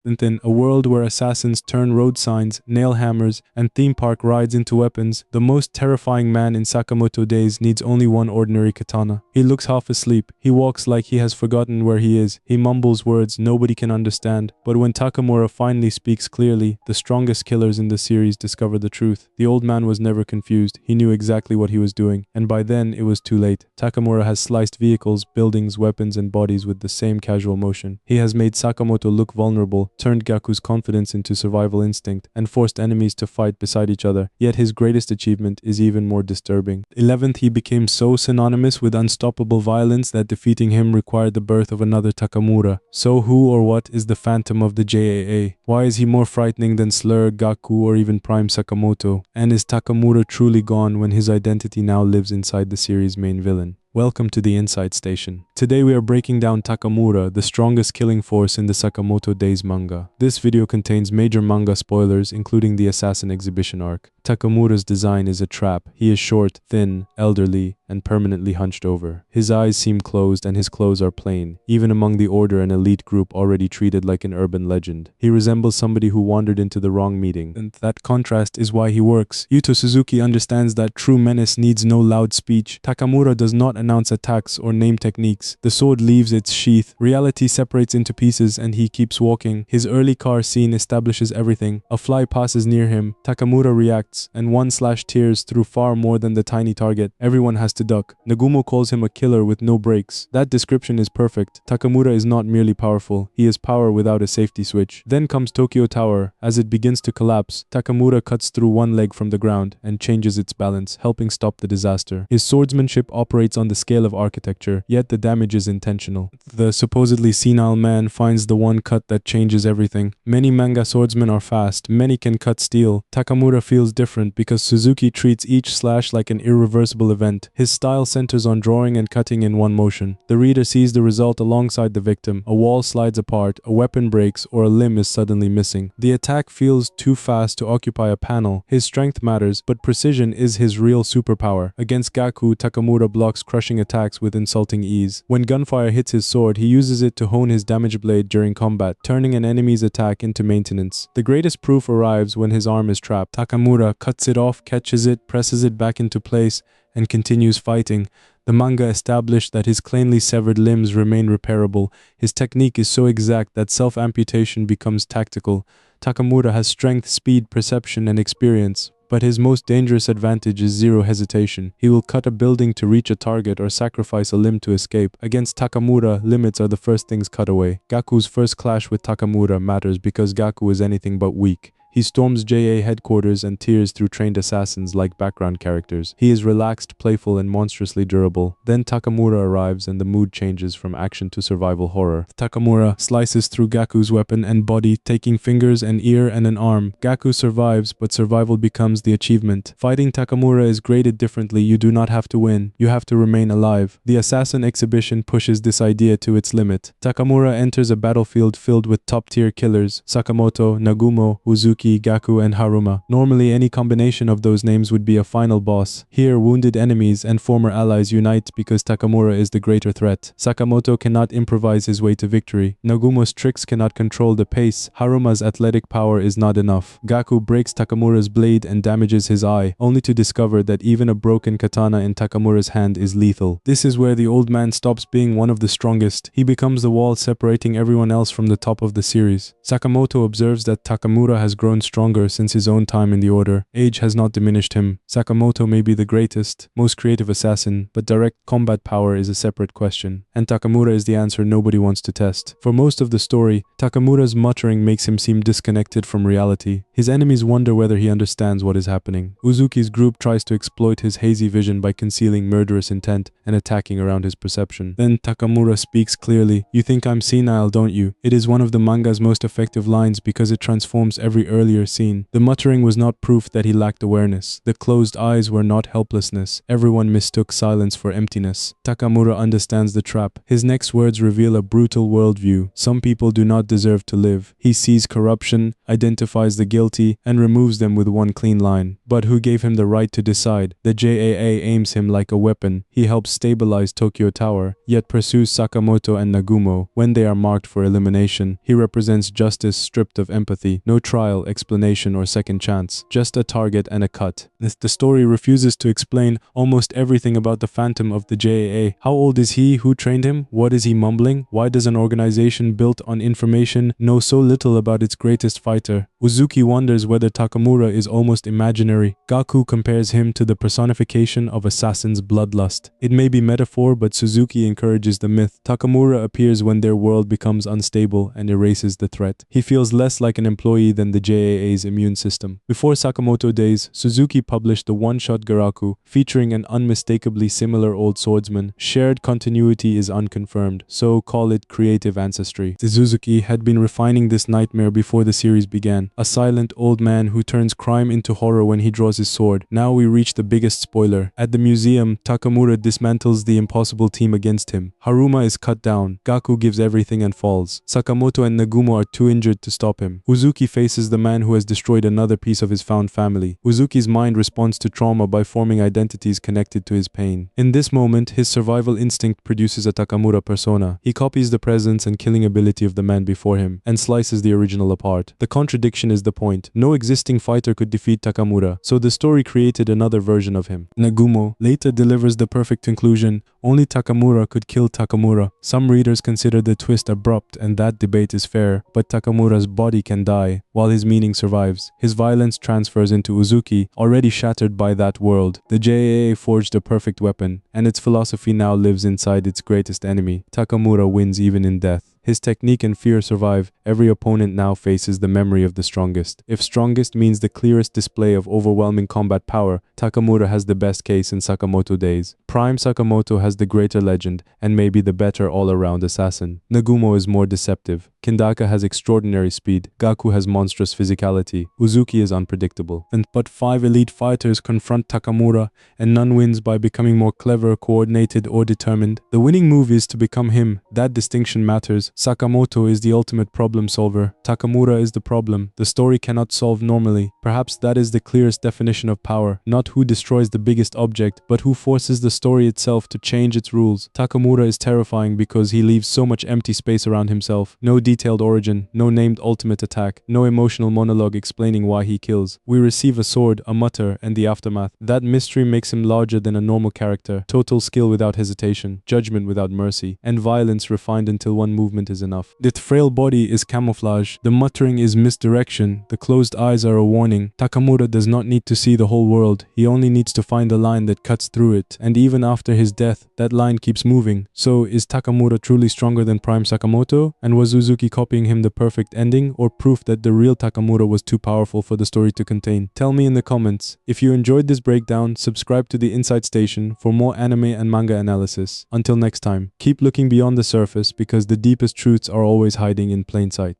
And then, a world where assassins turn road signs, nail hammers, and theme park rides into weapons, the most terrifying man in Sakamoto days needs only one ordinary katana. He looks half asleep, he walks like he has forgotten where he is, he mumbles words nobody can understand. But when Takamura finally speaks clearly, the strongest killers in the series discover the truth. The old man was never confused, he knew exactly what he was doing, and by then it was too late. Takamura has sliced vehicles, buildings, weapons, and bodies with the same casual motion. He has made Sakamoto look vulnerable, turned Gaku's confidence into survival instinct, and forced enemies to fight beside each other. Yet his greatest achievement is even more disturbing. 11th, he became so synonymous with unstoppable violence that defeating him required the birth of another Takamura. So who or what is the phantom of the JAA? Why is he more frightening than Slur, Gaku, or even Prime Sakamoto? And is Takamura truly gone when his identity now lives inside the series' main villain? Welcome to the Insight Station. Today we are breaking down Takamura, the strongest killing force in the Sakamoto Days manga. This video contains major manga spoilers, including the Assassin Exhibition arc. Takamura's design is a trap. He is short, thin, elderly, and permanently hunched over. His eyes seem closed and his clothes are plain, even among the Order and elite group already treated like an urban legend. He resembles somebody who wandered into the wrong meeting, and that contrast is why he works. Yuto Suzuki understands that true menace needs no loud speech. Takamura does not announce attacks or name techniques. The sword leaves its sheath, reality separates into pieces, and he keeps walking. His early car scene establishes everything. A fly passes near him. Takamura reacts, and one slash tears through far more than the tiny target. Everyone has to duck. Nagumo calls him a killer with no brakes. That description is perfect. Takamura is not merely powerful, he is power without a safety switch. Then comes Tokyo Tower. As it begins to collapse, Takamura cuts through one leg from the ground and changes its balance, helping stop the disaster. His swordsmanship operates on the scale of architecture, yet the damage is intentional. The supposedly senile man finds the one cut that changes everything. Many manga swordsmen are fast, many can cut steel. Takamura feels different because Suzuki treats each slash like an irreversible event. His style centers on drawing and cutting in one motion. The reader sees the result alongside the victim. A wall slides apart, a weapon breaks, or a limb is suddenly missing. The attack feels too fast to occupy a panel. His strength matters, but precision is his real superpower. Against Gaku, Takamura blocks crushing attacks with insulting ease. When gunfire hits his sword, he uses it to hone his damage blade during combat, turning an enemy's attack into maintenance. The greatest proof arrives when his arm is trapped. Takamura cuts it off, catches it, presses it back into place, and continues fighting. The manga established that his cleanly severed limbs remain repairable. His technique is so exact that self-amputation becomes tactical. Takamura has strength, speed, perception, and experience. But his most dangerous advantage is zero hesitation. He will cut a building to reach a target or sacrifice a limb to escape. Against Takamura, limits are the first things cut away. Gaku's first clash with Takamura matters because Gaku is anything but weak. He storms JA headquarters and tears through trained assassins like background characters. He is relaxed, playful, and monstrously durable. Then Takamura arrives and the mood changes from action to survival horror. Takamura slices through Gaku's weapon and body, taking fingers, an ear, and an arm. Gaku survives, but survival becomes the achievement. Fighting Takamura is graded differently. You do not have to win, you have to remain alive. The Assassin Exhibition pushes this idea to its limit. Takamura enters a battlefield filled with top-tier killers: Sakamoto, Nagumo, Uzuki, Gaku, and Haruma. Normally, any combination of those names would be a final boss. Here, wounded enemies and former allies unite because Takamura is the greater threat. Sakamoto cannot improvise his way to victory. Nagumo's tricks cannot control the pace. Haruma's athletic power is not enough. Gaku breaks Takamura's blade and damages his eye, only to discover that even a broken katana in Takamura's hand is lethal. This is where the old man stops being one of the strongest. He becomes the wall separating everyone else from the top of the series. Sakamoto observes that Takamura has grown stronger since his own time in the Order. Age has not diminished him. Sakamoto may be the greatest, most creative assassin, but direct combat power is a separate question, and Takamura is the answer nobody wants to test. For most of the story, Takamura's muttering makes him seem disconnected from reality. His enemies wonder whether he understands what is happening. Uzuki's group tries to exploit his hazy vision by concealing murderous intent and attacking around his perception. Then Takamura speaks clearly. "You think I'm senile, don't you?" It is one of the manga's most effective lines because it transforms every earlier scene. The muttering was not proof that he lacked awareness. The closed eyes were not helplessness. Everyone mistook silence for emptiness. Takamura understands the trap. His next words reveal a brutal worldview. Some people do not deserve to live. He sees corruption, identifies the guilty, and removes them with one clean line. But who gave him the right to decide? The JAA aims him like a weapon. He helps stabilize Tokyo Tower, yet pursues Sakamoto and Nagumo when they are marked for elimination. He represents justice stripped of empathy. No trial, explanation, or second chance. Just a target and a cut. The story refuses to explain almost everything about the Phantom of the JAA. How old is he? Who trained him? What is he mumbling? Why does an organization built on information know so little about its greatest fighter? Uzuki wonders whether Takamura is almost imaginary. Gaku compares him to the personification of assassin's bloodlust. It may be metaphor, but Suzuki encourages the myth. Takamura appears when their world becomes unstable and erases the threat. He feels less like an employee than the JAA's immune system. Before Sakamoto days, Suzuki published the one-shot Garaku, featuring an unmistakably similar old swordsman. Shared continuity is unconfirmed, so call it creative ancestry. Suzuki had been refining this nightmare before the series began. A silent old man who turns crime into horror when he draws his sword. Now we reach the biggest spoiler. At the museum, Takamura dismantles the impossible team against him. Haruma is cut down. Gaku gives everything and falls. Sakamoto and Nagumo are too injured to stop him. Uzuki faces the man who has destroyed another piece of his found family. Uzuki's mind responds to trauma by forming identities connected to his pain. In this moment, his survival instinct produces a Takamura persona. He copies the presence and killing ability of the man before him, and slices the original apart. The contradiction is the point. No existing fighter could defeat Takamura, so the story created another version of him. Nagumo later delivers the perfect conclusion. Only Takamura could kill Takamura. Some readers consider the twist abrupt, and that debate is fair, but Takamura's body can die, while his meaning survives. His violence transfers into Uzuki, already shattered by that world. The JAA forged a perfect weapon, and its philosophy now lives inside its greatest enemy. Takamura wins even in death. His technique and fear survive. Every opponent now faces the memory of the strongest. If strongest means the clearest display of overwhelming combat power, Takamura has the best case in Sakamoto days. Prime Sakamoto has the greater legend, and may be the better all-around assassin. Nagumo is more deceptive. Kindaka has extraordinary speed. Gaku has monstrous physicality. Uzuki is unpredictable. But 5 elite fighters confront Takamura, and none wins by becoming more clever, coordinated, or determined. The winning move is to become him. That distinction matters. Sakamoto is the ultimate problem solver. Takamura is the problem. The story cannot solve normally. Perhaps that is the clearest definition of power. Not who destroys the biggest object, but who forces the story itself to change its rules. Takamura is terrifying because he leaves so much empty space around himself. No detailed origin, no named ultimate attack, no emotional monologue explaining why he kills. We receive a sword, a mutter, and the aftermath. That mystery makes him larger than a normal character. Total skill without hesitation, judgment without mercy, and violence refined until one movement is enough. The frail body is camouflage. The muttering is misdirection. The closed eyes are a warning. Takamura does not need to see the whole world. He only needs to find a line that cuts through it. And even after his death, that line keeps moving. So, is Takamura truly stronger than Prime Sakamoto? And was Uzuki copying him the perfect ending, or proof that the real Takamura was too powerful for the story to contain? Tell me in the comments. If you enjoyed this breakdown, subscribe to the Insight Station for more anime and manga analysis. Until next time, keep looking beyond the surface because the deepest truths are always hiding in plain sight.